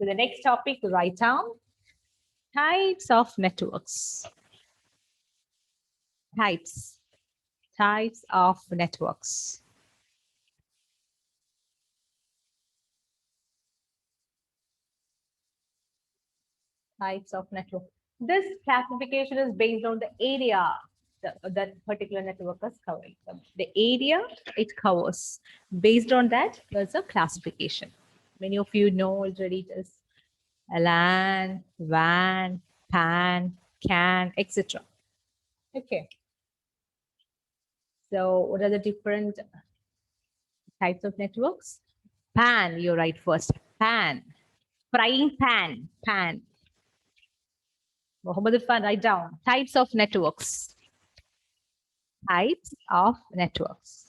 To the next topic, write down types of networks. Types of networks. Types of network. This classification is based on the area that particular network is covering. The area it covers. Based on that, there's a classification. Many of you know already this LAN, WAN, PAN, CAN, etc. Okay. So what are the different types of networks? PAN, you write first. PAN. Frying pan. PAN. Mohammed Irfan, write down. Types of networks. Types of networks.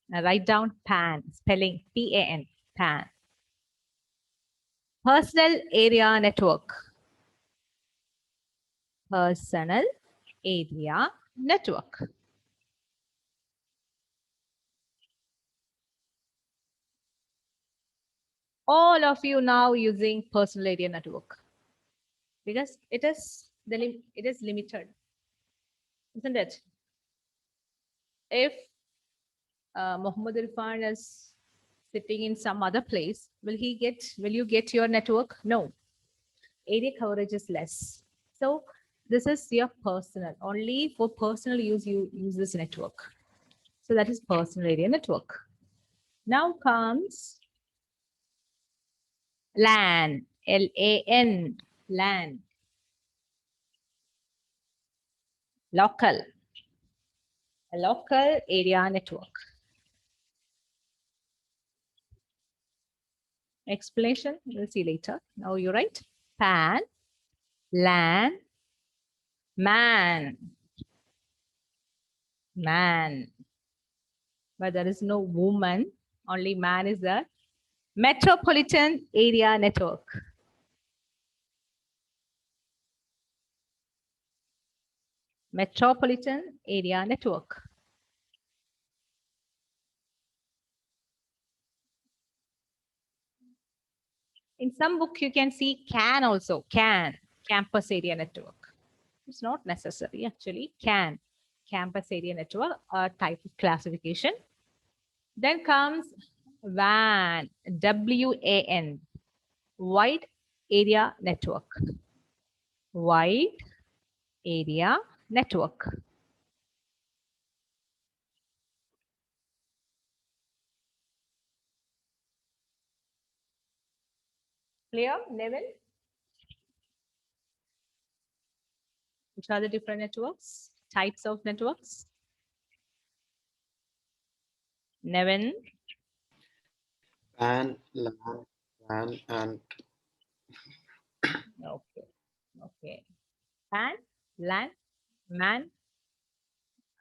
Now write down PAN. Spelling PAN. PAN. Personal area network. Personal area network. All of you now using personal area network because it is limited, isn't it? If Mohammed Irfan is sitting in some other place, will you get your network? No. Area coverage is less. So this is your personal. Only for personal use, you use this network. So that is personal area network. Now comes LAN, LAN, LAN. Local. A local area network. Explanation, we'll see later. Now you write PAN, LAN, MAN. Man. But there is no woman, only man is the metropolitan area network. Metropolitan area network. In some book, you can see CAN also, CAN, campus area network. It's not necessary, actually, CAN, campus area network, a type of classification. Then comes WAN, WAN, wide area network. Wide area network. Clear, Neville? Which are the different networks? Types of networks? Nevin? PAN, LAN, WAN, and Okay. Okay. PAN, LAN, MAN,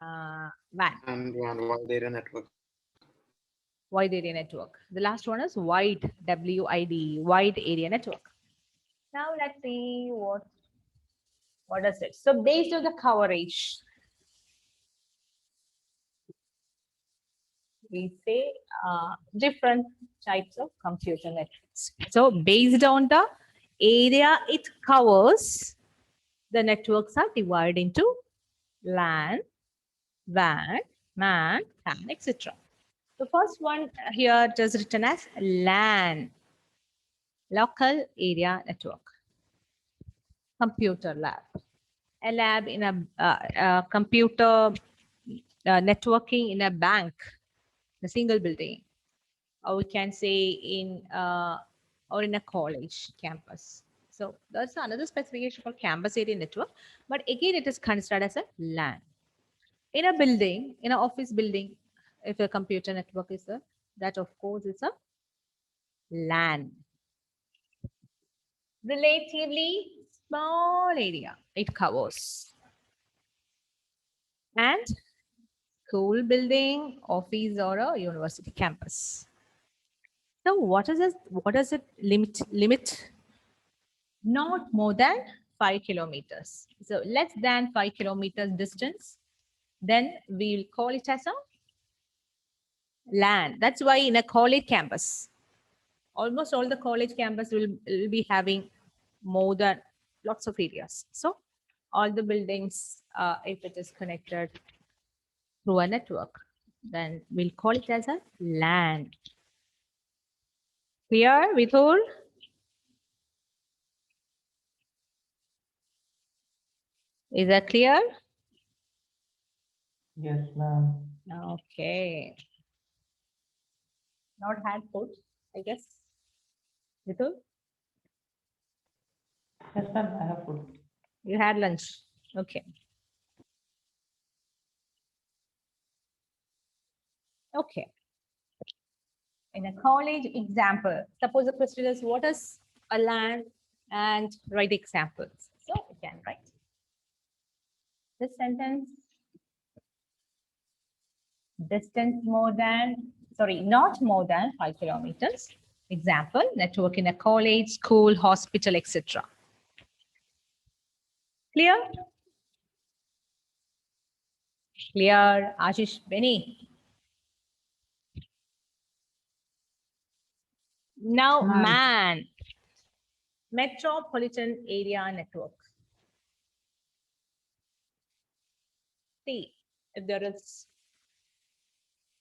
WAN. and WAN, wide area network. Wide area network. The last one is wide, WID, wide area network. Now let's see what is it. So based on the coverage, we say different types of computer networks. So based on the area it covers, the networks are divided into LAN, WAN, MAN, PAN, etc. The first one here it is written as LAN, local area network. Computer lab. A lab in a computer networking in a bank, a single building, or we can say in or in a college campus. So that's another specification for campus area network, but again it is considered as a LAN. In a building, in an office building, if a computer network is there, that of course is a LAN. Relatively small area it covers. And school building, office, or a university campus. So what is this? What does it limit? Not more than 5 kilometers. So less than 5 kilometers distance, then we will call it as a LAN. That's why in a college campus almost all the college campus will be having more than lots of areas. So all the buildings, if it is connected through a network, then we'll call it as a LAN. Clear, Vithul? Is that clear? Yes, ma'am. Okay. Not had food, I guess. Vithul, Yes, ma'am. I have food. you had lunch. Okay. Okay. In a college example, suppose the question is what is a LAN, and write the examples. So you can write this sentence. Distance more than, sorry, not more than 5 kilometers. Example, network in a college, school, hospital, etc. Clear? Clear, Ashish, Benny. Now, Ma'am. MAN, Metropolitan Area Network. See, if there is,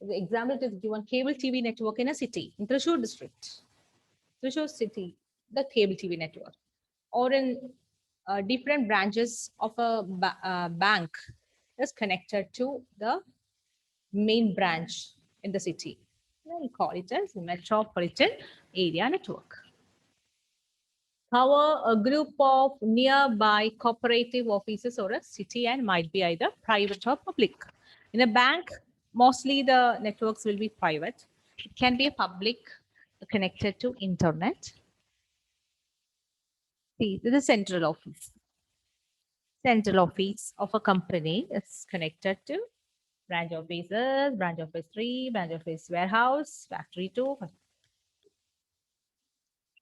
the example is given cable TV network in a city, in Thrissur district. Thrissur city, the cable TV network. Or in different branches of a bank is connected to the main branch in the city. We call it as Metropolitan Area Network. Cover a group of nearby cooperative offices or a city and might be either private or public. In a bank, mostly the networks will be private. It can be a public connected to internet. See, this is central office. Central office of a company is connected to branch offices, branch office 3, branch office warehouse, factory 2.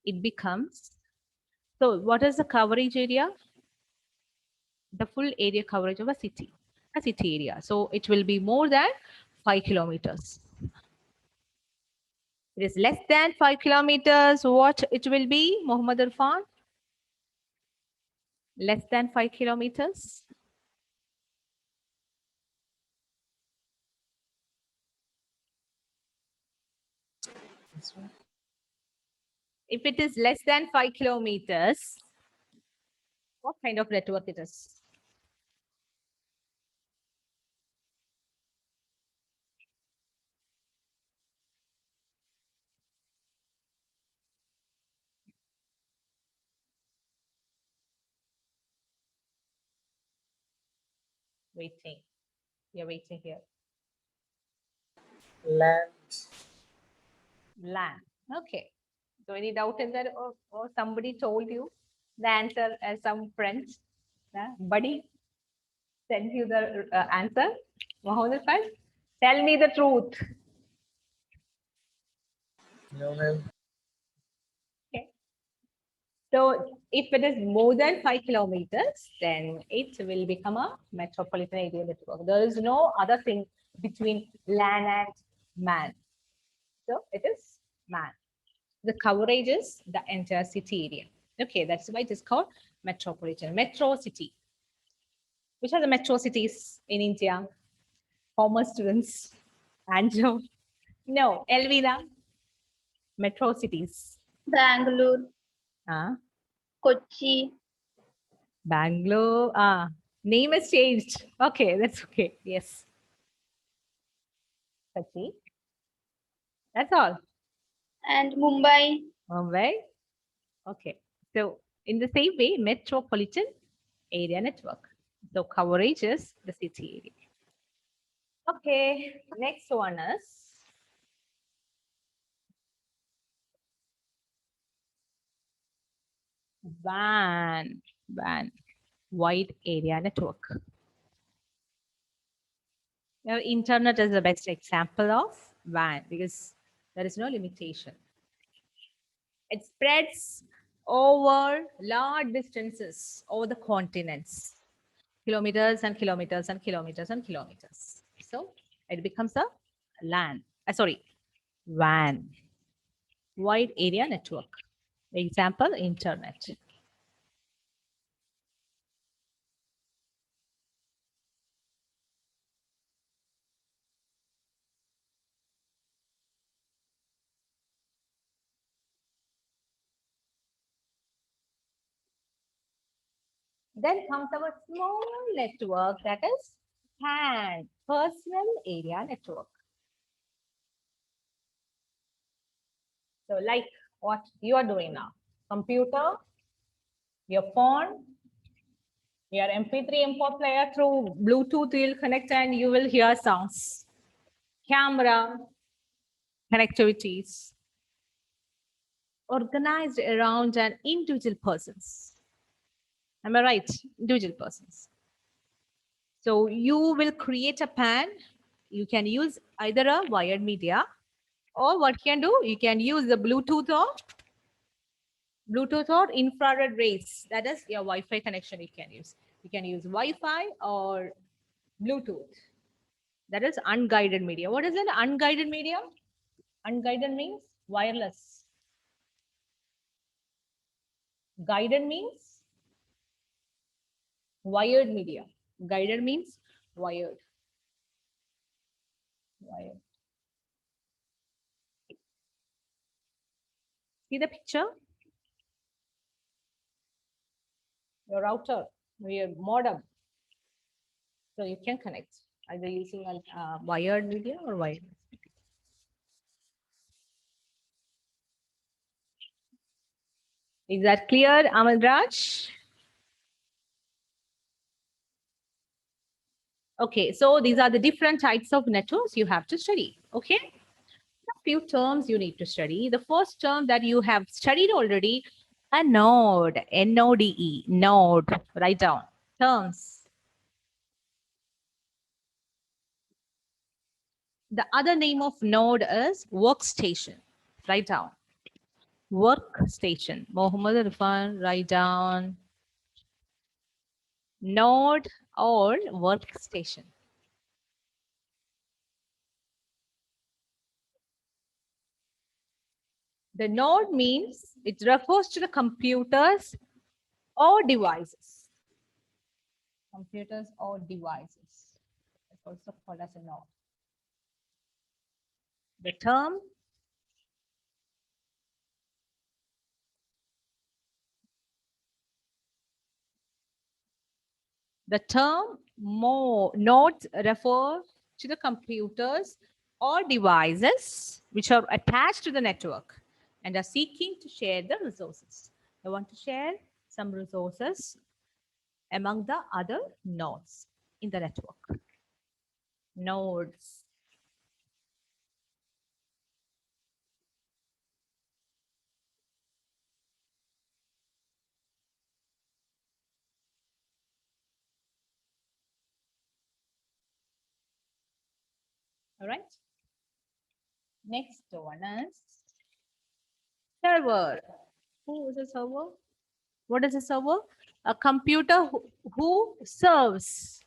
It becomes, so what is the coverage area? The full area coverage of a city area. So it will be more than 5 kilometers. It is less than 5 kilometers. What it will be, Muhammad Irfan? Less than 5 kilometers. If it is less than 5 kilometers, what kind of network it is? Waiting. You're waiting here. LAN. LAN. Okay. So any doubt in that, or somebody told you the answer as some friends, buddy sent you the answer? Mohammed Irfan, tell me the truth. No, ma'am. Okay. So if it is more than 5 kilometers, then it will become a metropolitan area network. There is no other thing between LAN and MAN. So it is MAN. The coverage is the entire city area. Okay, that's why it is called metropolitan, metro city. Which are the metro cities in India? Former students. Andrew. No, Elvira. Metro cities. Bangalore, Ah, Kochi, Bangalore. Name has changed. Okay, that's okay. Yes. Kochi. That's all. and Mumbai. Mumbai. Okay. So in the same way, metropolitan area network. So coverage is the city area. Okay, next one is WAN, wide area network. Now, internet is the best example of WAN because there is no limitation. It spreads over large distances over the continents, kilometers and kilometers and kilometers and kilometers. So it becomes a LAN. Sorry, WAN. wide area network. Example, internet. Then comes our small network, that is PAN, personal area network. So like what you are doing now, computer, your phone, your MP3 import player through Bluetooth, you'll connect and you will hear sounds. Camera, connectivities, organized around an individual persons. Am I right? Individual persons. So you will create a PAN. You can use either a wired media or what you can do, you can use the Bluetooth or infrared rays. That is your Wi-Fi connection you can use. You can use Wi-Fi or Bluetooth. That is unguided media. What is an unguided medium? Unguided means wireless. Guided means wired media. Guided means wired. Wired. See the picture? Your router, your modem. So you can connect either using a wired media or wireless. Is that clear, Amal Raj? Okay, so these are the different types of networks you have to study. Okay, a few terms you need to study. The first term that you have studied already, a node, N-O-D-E, node. Write down terms. The other name of node is workstation. Write down workstation. Mohammed Irfan, write down node or workstation. The node means it refers to the computers or devices. Computers or devices. It's also called as a node. The term nodes refer to the computers or devices which are attached to the network and are seeking to share the resources. I want to share some resources among the other nodes in the network. Nodes. All right. Next one is server. Who is a server? What is a server? A computer who serves.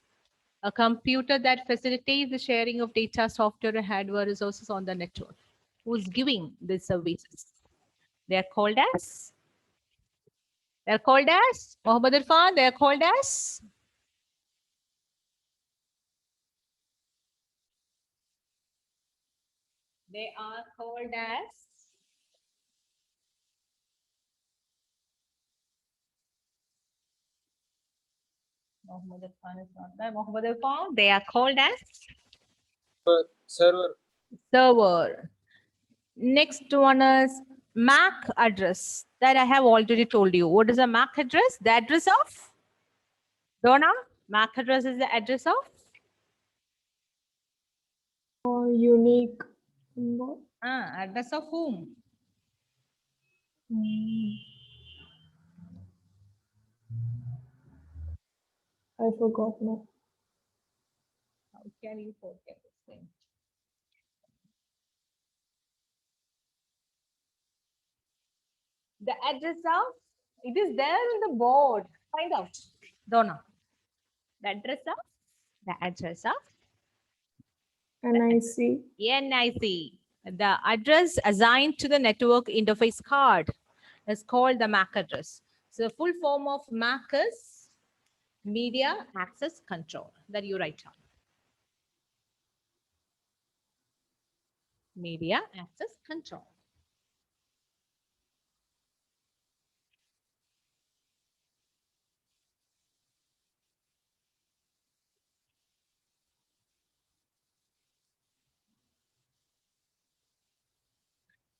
A computer that facilitates the sharing of data, software, and hardware resources on the network. Who is giving these services? They are called as? Mohammed Irfan, they are called as? They are called as? Mohammed Irfan is not there. Mohammed Irfan, they are called as? Server. Server. Next one is MAC address that I have already told you. What is a MAC address? The address of? Donna? MAC address is the address of? Unique number. Address of whom? I forgot now. How can you forget this thing? The address of? It is there on the board. Find out. Donna. The address of? The address of? NIC. NIC. The address assigned to the network interface card is called the MAC address. So the full form of MAC is Media Access Control, that you write down. Media Access Control.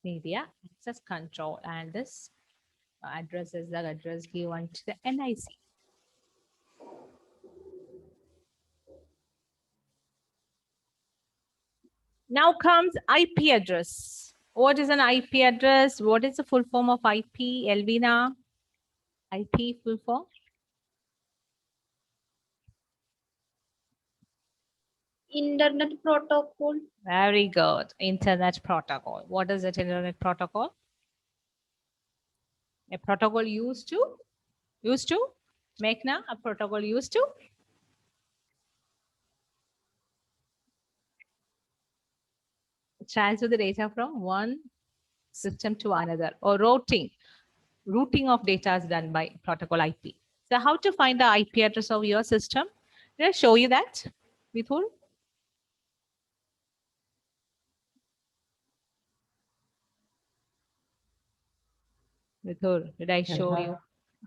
Media Access Control, and this address is the address given to the NIC. Now comes IP address. What is an IP address? What is the full form of IP, Elvina? IP full form? Internet protocol. Very good. Internet protocol. What is it, internet protocol? A protocol used to make now a protocol used to transfer the data from one system to another, or routing of data is done by protocol IP. So how to find the IP address of your system? Did I show you that, Mithul? Mithul, did I Yes, show ma'am. you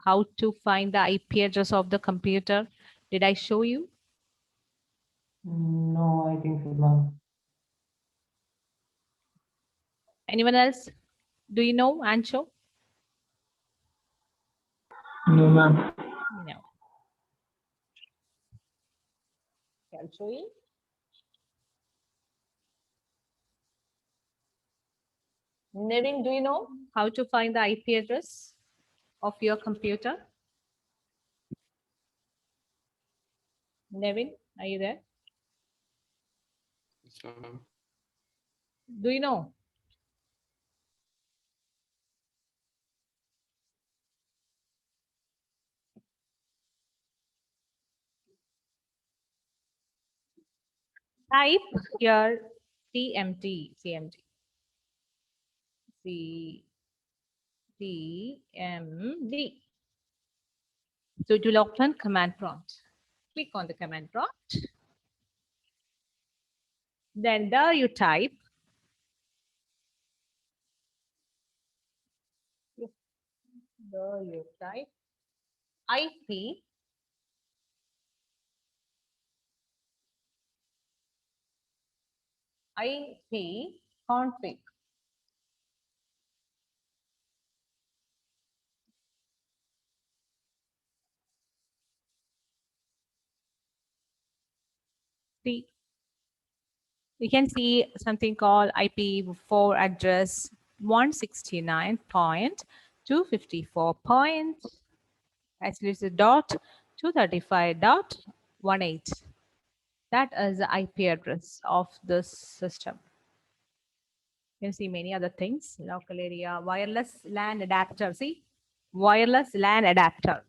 how to find the IP address of the computer? Did I show you? No, I think so, ma'am. Anyone else? Do you know, Ancho? No, ma'am. No. I'll show you. Nevin, do you know how to find the IP address of your computer? Nevin, are you there? So, Do you know? Type here CMD. So it will open command prompt. Click on the command prompt. Then there you type. There you type IP config. See, you can see something called IPv4 address 169.254. Actually, it's a dot 235.18. That is the IP address of this system. You can see many other things. Local area, wireless LAN adapter. See, wireless LAN adapter.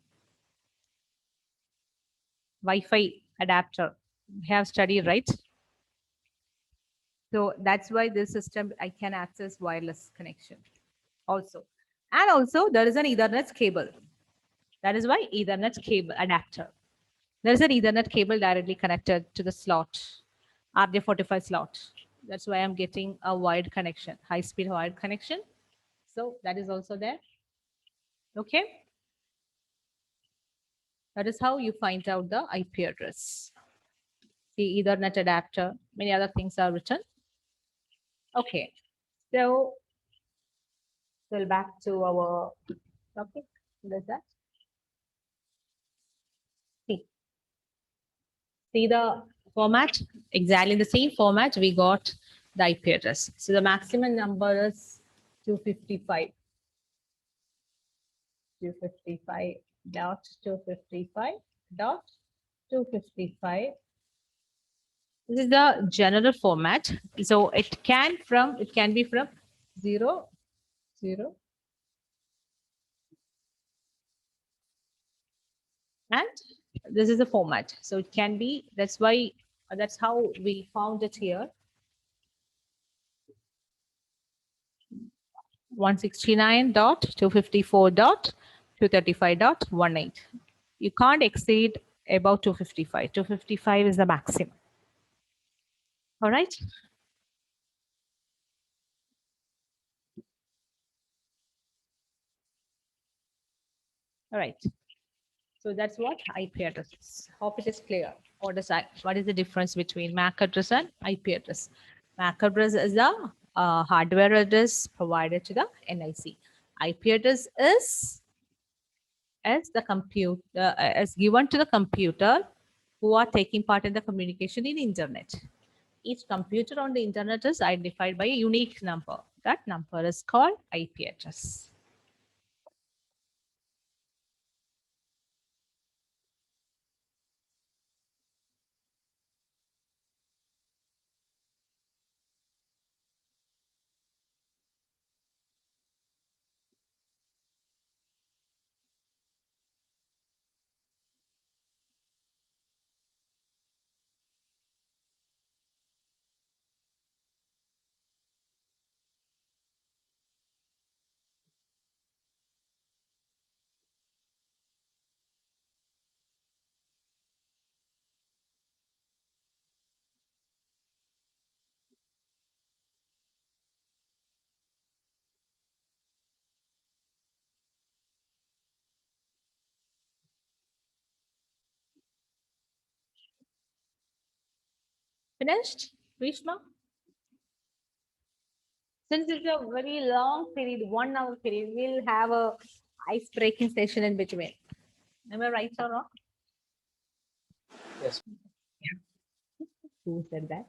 Wi-Fi adapter. We have studied, right? So that's why this system, I can access wireless connection also. And also there is an Ethernet cable. That is why Ethernet cable adapter. There is an Ethernet cable directly connected to the slot, RJ45 slot. That's why I'm getting a wired connection, high-speed wired connection. So that is also there. Okay. That is how you find out the IP address. The Ethernet adapter, many other things are written. Okay. So back to our topic. What is that? See the format, exactly in the same format we got the IP address. So the maximum number is 255. 255.255.255. This is the general format. So it can be from 0, 0, and this is the format. So it can be, that's how we found it here. 169.254.235.18. You can't exceed about 255. 255 is the maximum. All right. All right. So that's what IP address is. Hope it is clear. What is the difference between MAC address and IP address? MAC address is the hardware address provided to the NIC. IP address is as the computer as given to the computer who are taking part in the communication in internet. Each computer on the internet is identified by a unique number. That number is called IP address. Finished, Rishma? Since it's a very long period, 1 hour period, we'll have a ice breaking session in between. Am I right or wrong? Yes. Who said that?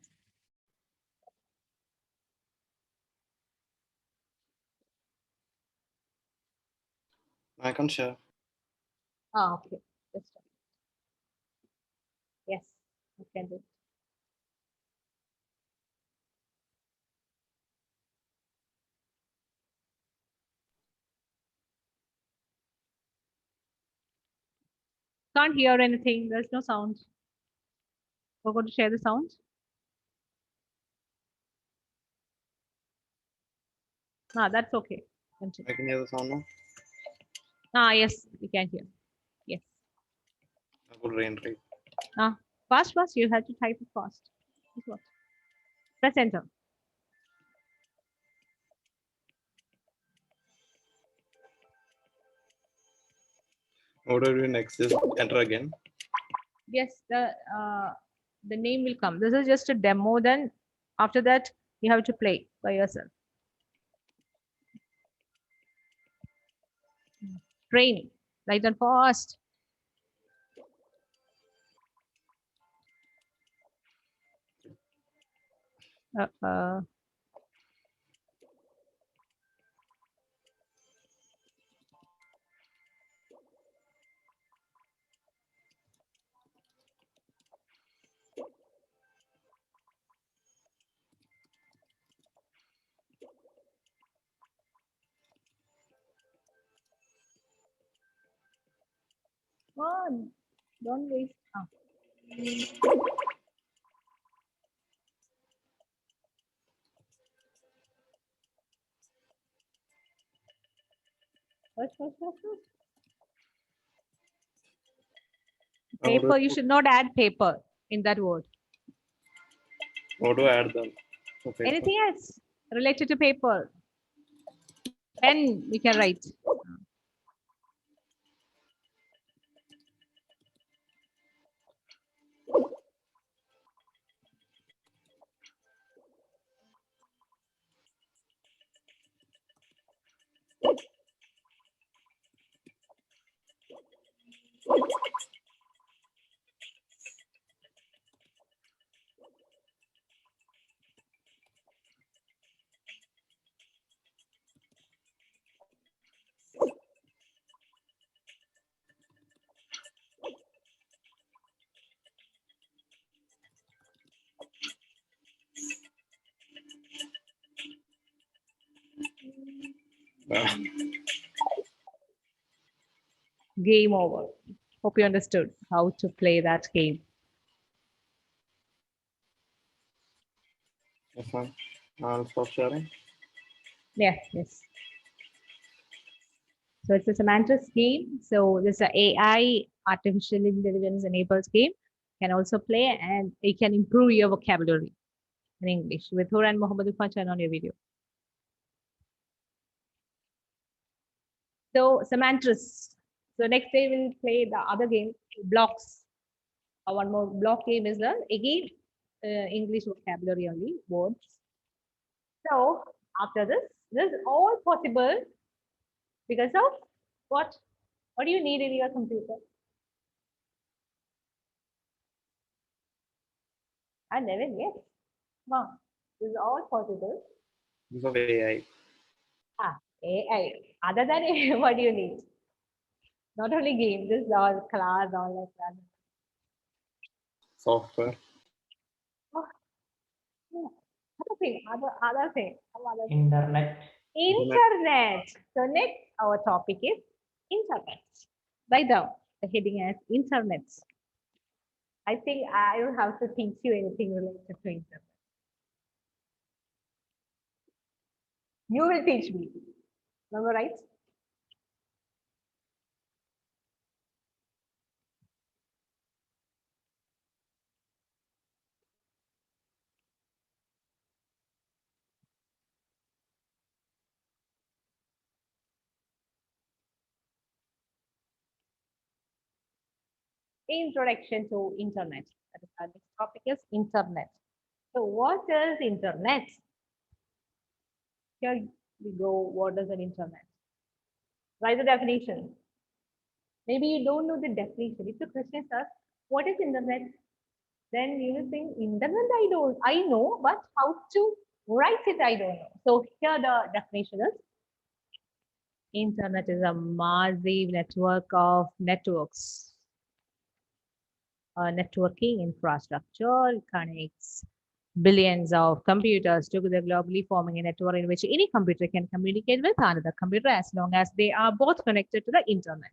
I can share. Oh, okay. Just a- yes, you can do. Can't hear anything. There's no sound. We're going to share the sound. Ah, that's okay. Continue. I can hear the sound now. Ah, yes, we can hear. Yes. I will reiterate. Ah, fast. You have to type it fast. This what? Press enter. What do I do next? Just enter again. Yes, the name will come. This is just a demo. Then after that, you have to play by yourself. Train, light and fast. Uh, Come on, don't waste. Ah. First. Paper, you should not add paper in that word. What do I add then? Okay. Anything else related to paper? Pen, we can write. Ah, Game over. Hope you understood how to play that game. yes, ma'am. I'll stop sharing. Yes. So it's a semantics game. So this is a AI, artificial intelligence enabled game. Can also play and it can improve your vocabulary in English with Hur and Mohammed Irfan Chan on your video. So semantics. So next day we'll play the other game, blocks. One more block game is the again English vocabulary only words. So after this is all possible because of what? What do you need in your computer? And then yes, wow, this is all possible. Because of AI. AI. Other than AI, what do you need? Not only game, this is all class, all like that. Software. Oh, yeah. Other thing. Some other thing. Internet. Internet. So next, our topic is internet. Write down the heading as internet. I think I don't have to teach you anything related to internet. You will teach me. Remember, right? Introduction to internet. That is our next topic is internet. So what is internet? Here we go. What is an internet? Write the definition. Maybe you don't know the definition. If the question is, what is internet? Then you will think internet I know, but how to write it I don't know. So here the definition is internet is a massive network of networks. Networking infrastructure connects billions of computers together globally, forming a network in which any computer can communicate with another computer as long as they are both connected to the internet.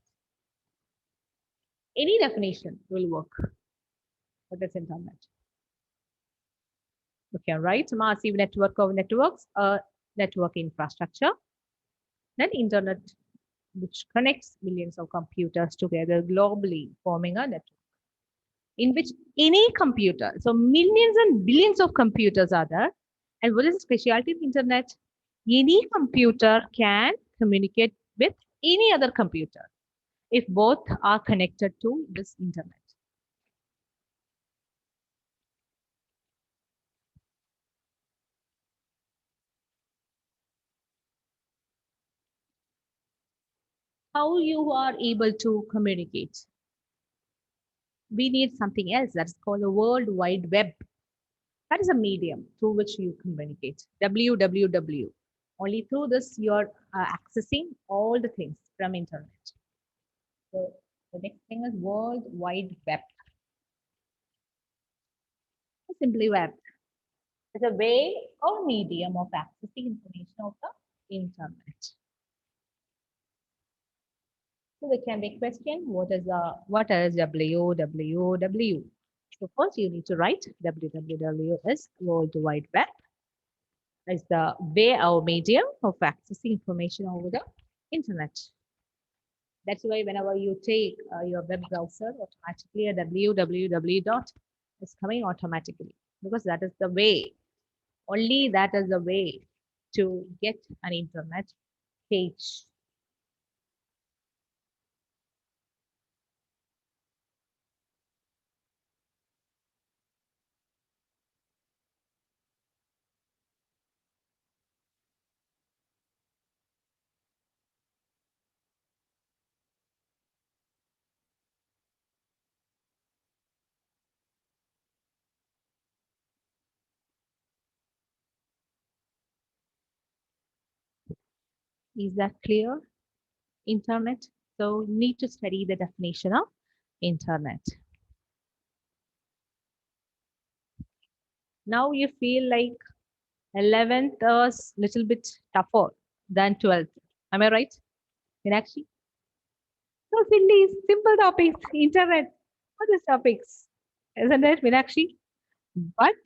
Any definition will work. What is internet? Okay, right. Massive network of networks, network infrastructure. Then internet, which connects billions of computers together globally, forming a network in which any computer, so millions and billions of computers are there. And what is the specialty of internet? Any computer can communicate with any other computer if both are connected to this internet. How you are able to communicate? We need something else that's called the World Wide Web. That is a medium through which you communicate. www. Only through this you're accessing all the things from internet. So the next thing is World Wide Web. Simply web. It's a way or medium of accessing information of the internet. So there can be a question, what is www? So first you need to write www is World Wide Web. Is the way or medium of accessing information over the internet. That's why whenever you take your web browser, automatically a www dot is coming automatically because that is the way. Only that is the way to get an internet page. Is that clear? Internet. So you need to study the definition of internet. Now you feel like 11th was little bit tougher than 12th. Am I right? Meenakshi? So silly, simple topics, internet, all these topics, isn't it, Meenakshi? But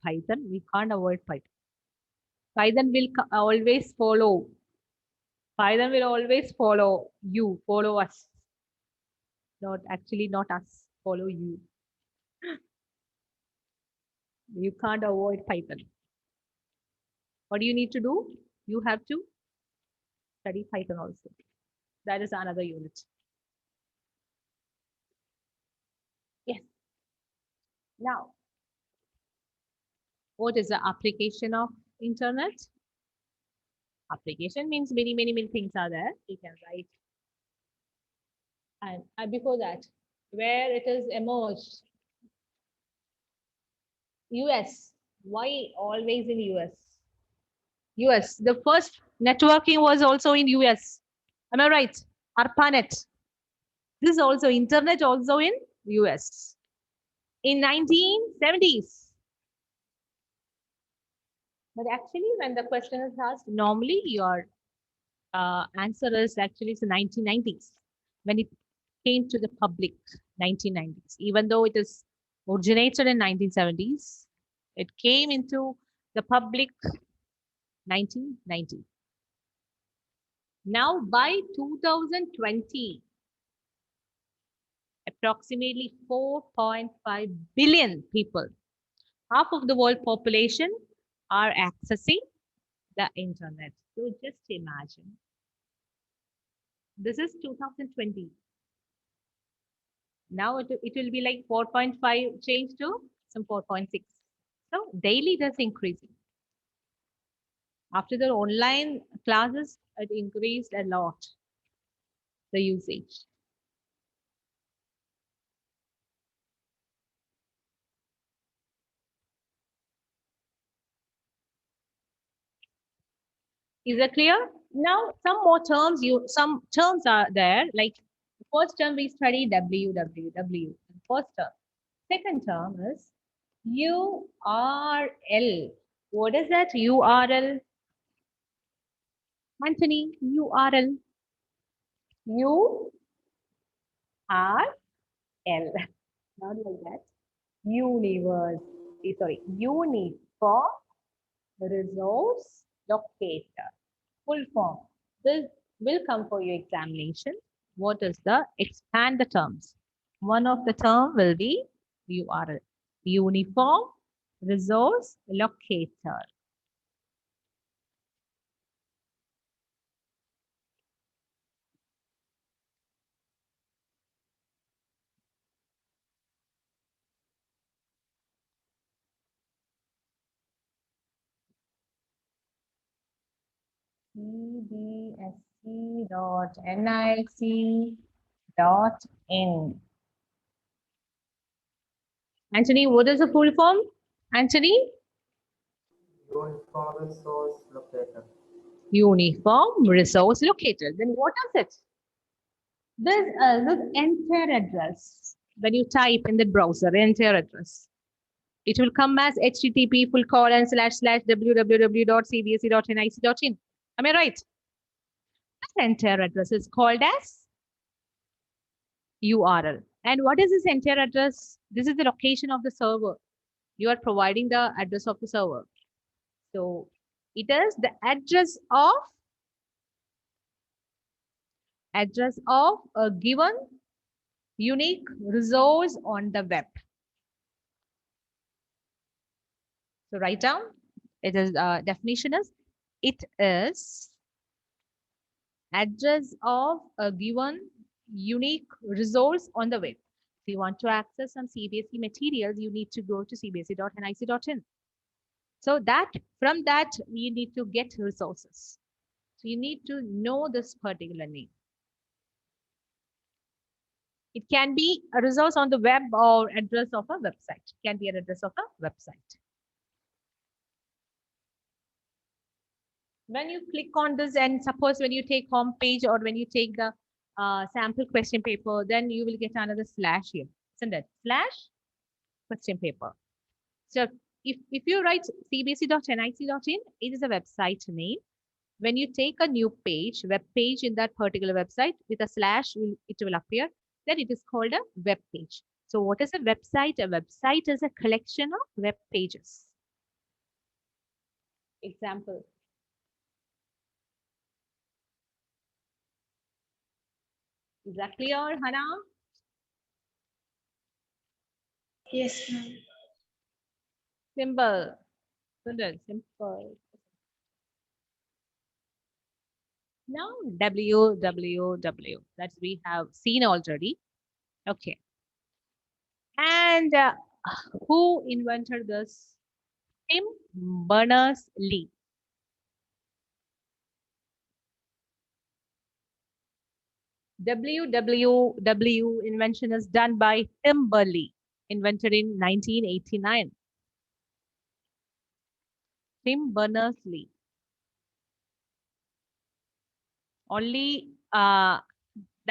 Python, we can't avoid Python. Python will always follow Python will always follow you, follow us. Not actually not us, follow you. You can't avoid Python. What do you need to do? You have to study Python also. That is another unit. Yes. Now, what is the application of internet? Application means many things are there. You can write. And before that, where it is emerged? US. Why always in US? US. The first networking was also in US. Am I right? ARPANET. This is also internet also in US. In 1970s. But actually, when the question is asked, normally your answer is actually it's the 1990s when it came to the public. 1990s, even though it is originated in 1970s, it came into the public 1990. Now by 2020, approximately 4.5 billion people, half of the world population, are accessing the internet. So just imagine. This is 2020. Now it will be like 4.5 change to some 4.6. So daily that's increasing. After the online classes, it increased a lot, the usage. Is that clear? Now some more terms, some terms are there, like the first term we study www, first term. Second term is URL. What is that URL? Anthony, URL. URL. Not like that. Universe. Sorry, Uniform Resource Locator. Full form. This will come for your examination. What is the expand the terms? One of the term will be URL. Uniform Resource Locator. cbsc.nic.in. Anthony, what is the full form? Anthony? Uniform resource locator. Uniform Resource Locator. Then what is it? This entire address. When you type in the browser, entire address, it will come as http://www.cbse.nic.in. Am I right? This entire address is called as URL. And what is this entire address? This is the location of the server. You are providing the address of the server. So it is the address of a given unique resource on the web. So write down. It is definition is it is address of a given unique resource on the web. If you want to access some CBSE materials, you need to go to cbse.nic.in. So that from that we need to get resources. So you need to know this particular name. It can be a resource on the web or address of a website. It can be an address of a website. When you click on this, and suppose when you take home page or when you take the sample question paper, then you will get another slash here, isn't it? Slash question paper. So if you write cbse.nic.in, it is a website name. When you take a new page, web page in that particular website with a slash, it will appear. Then it is called a web page. So what is a website? A website is a collection of web pages. Example. Is that clear, Hannah? Yes, ma'am. Simple. Simple. Now www. That we have seen already. Okay. And who invented this? Tim Berners-Lee. www invention is done by Tim Berners-Lee, invented in 1989. Tim Berners-Lee. Only that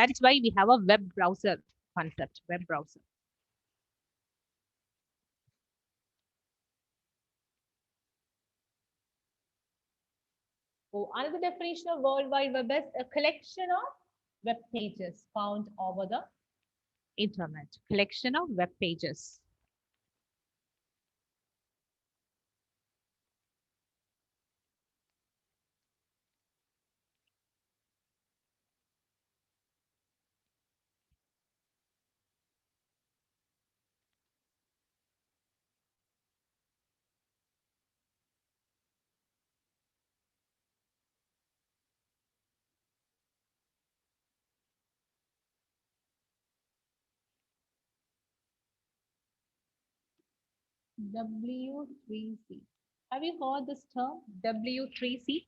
is why we have a web browser concept, web browser. So another definition of World Wide Web is a collection of web pages found over the internet. Collection of web pages. W3C. Have you heard this term, W3C?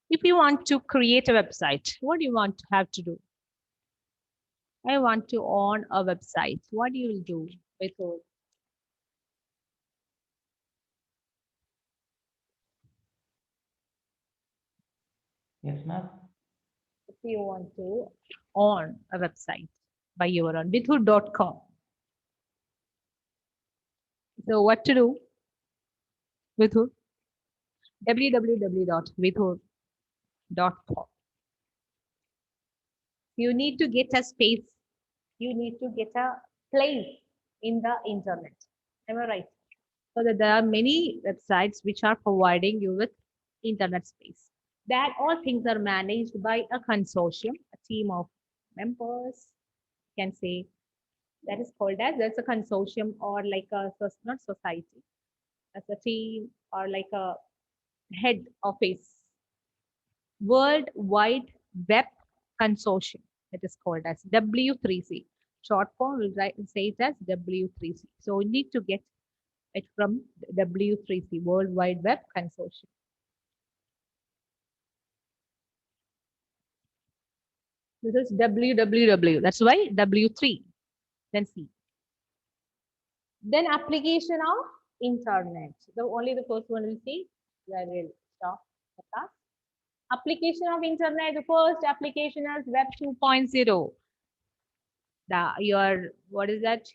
If you want to create a website, what do you want to have to do? I want to own a website. What do you do with it? Yes, ma'am. If you want to own a website by your own, withhood.com. So what to do? Withhood. www.withhood.com. You need to get a space. You need to get a place in the internet. Am I right? So that there are many websites which are providing you with internet space. That all things are managed by a consortium, a team of members. You can say that is called as there's a consortium or like a not society, as a team or like a head office. World Wide Web Consortium. It is called as W3C. Short form will say it as W3C. So we need to get it from W3C, World Wide Web Consortium. This is www. That's why W3. Then C. Then application of internet. Only the first one will see. I will stop the class. Application of internet. The first application is Web 2.0. Your what is that?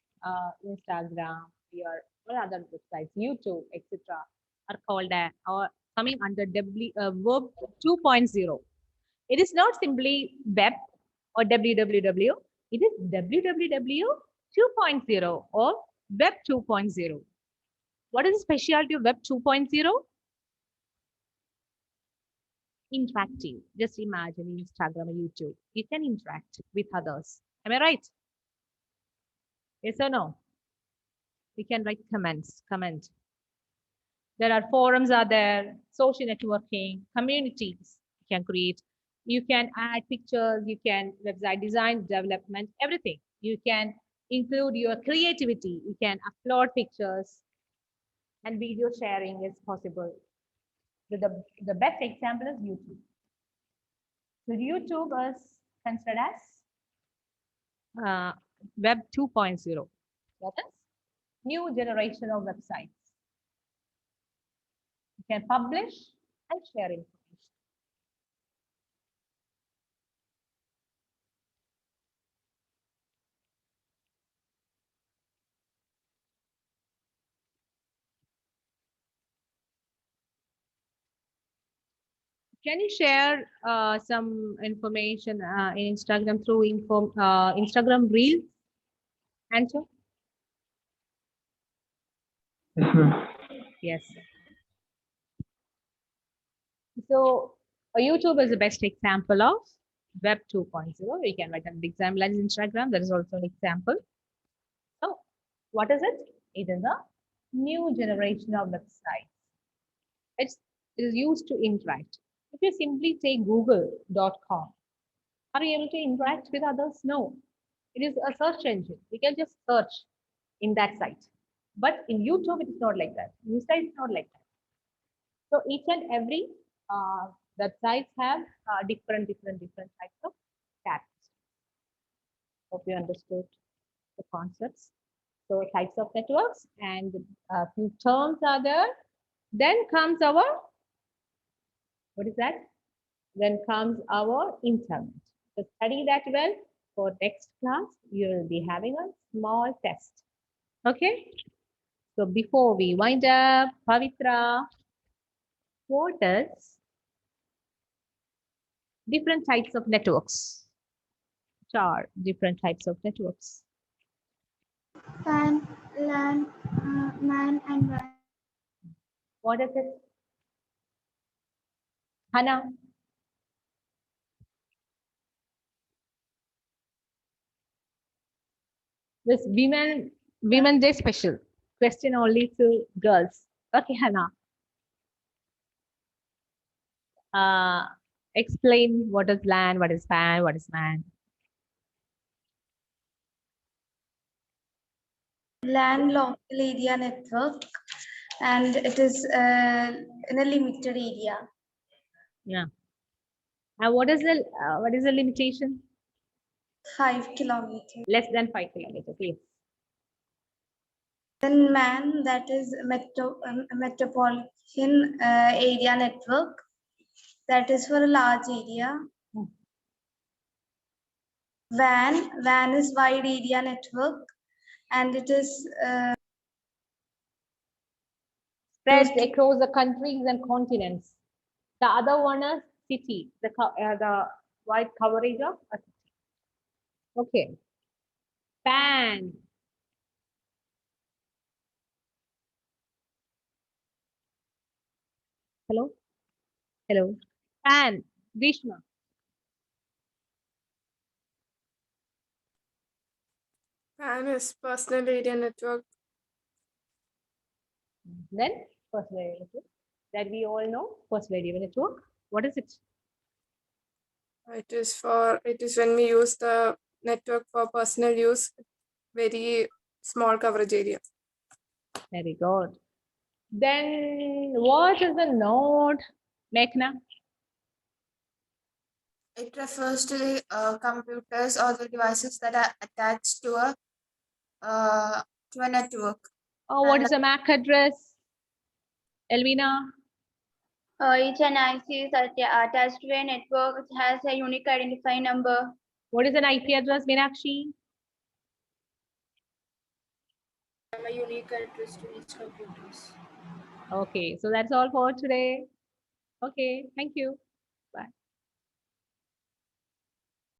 Instagram, your what other websites, YouTube, etc. are called or coming under Web 2.0. It is not simply web or www. It is www 2.0 or Web 2.0. What is the specialty of Web 2.0? Interactive. Just imagine Instagram or YouTube. You can interact with others. Am I right? Yes or no? We can write comments. Comment. There are forums are there, social networking, communities you can create. You can add pictures, you can website design, development, everything. You can include your creativity. You can upload pictures and video sharing is possible. The best example is YouTube. So YouTube is considered as Web 2.0. That is new generation of websites. You can publish and share information. Can you share some information in Instagram through Instagram Reels? Answer? Yes, ma'am. Yes. So YouTube is the best example of Web 2.0. We can write an example as Instagram. That is also an example. So, what is it? It is a new generation of websites. It is used to interact. If you simply take google.com, are you able to interact with others? No. It is a search engine. We can just search in that site. But in YouTube, it is not like that. Insta is not like that. So each and every websites have different types of tabs. Hope you understood the concepts. So types of networks and a few terms are there. Then comes our, what is that? Then comes our internet. So study that well. For next class, you will be having a small test. Okay? So before we wind up, Pavitra, what is different types of networks? Which are different types of networks? WAN, LAN, MAN, and WAN. What is it? Hannah? This women day special. Question only to girls. Okay, Hannah. Explain what is LAN, what is PAN, what is MAN. LAN local area network, and it is in a limited area. Yeah. And what is the limitation? 5 kilometers. Less than 5 kilometers. Yes. Then MAN, that is metropolitan area network, that is for a large area. Hmm. WAN is wide area network, and it is Spread across the countries and continents. The other one is city, the wide coverage of a city. Okay. PAN. Hello? Hello. PAN. Vishma. PAN is personal area network. Then personal area network. That we all know, personal area network. What is it? It is when we use the network for personal use, very small coverage area. Very good. Then what is the node, Meghna? It refers to the computers or the devices that are attached to a network. Oh, what is the MAC address? Elvina? Each NIC is attached to a network which has a unique identifying number. What is an IP address, Meenakshi? A unique address to each computers. Okay, so that's all for today. Okay, thank you.